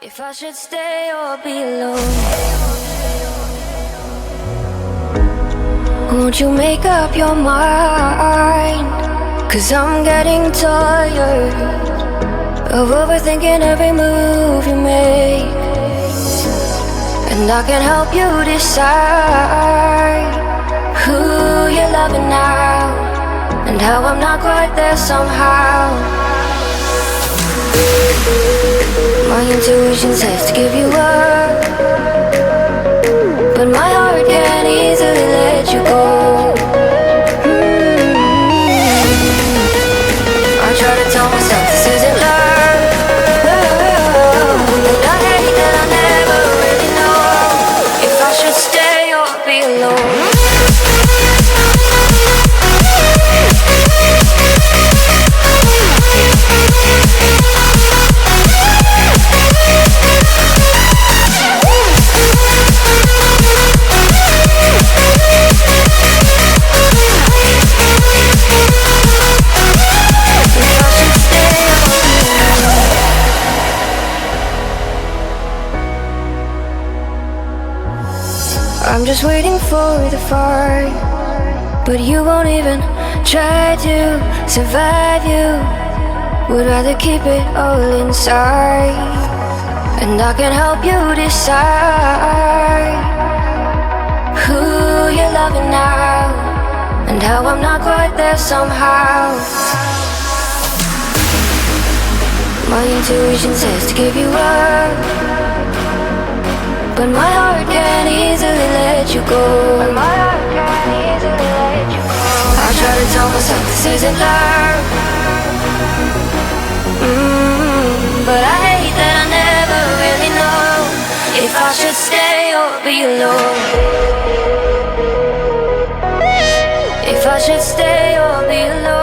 If I should stay or be alone, won't you make up your mind? 'Cause I'm getting tired of overthinking every move you make, and I can help you decide who you're loving now, and how I'm not quite there somehow. My intuition says to give you up, but my heart can't easily let you go. I try to tell myself this isn't love, but I hate that I never really know if I should stay or be alone. I'm just waiting for the fight, but you won't even try to survive. You would rather keep it all inside, and I can help you decide who you're loving now, and how I'm not quite there somehow. My intuition says to give you up, but my heart can't easily let you go. I try to tell myself this isn't love, but I hate that I never really know if I should stay or be alone. If I should stay or be alone.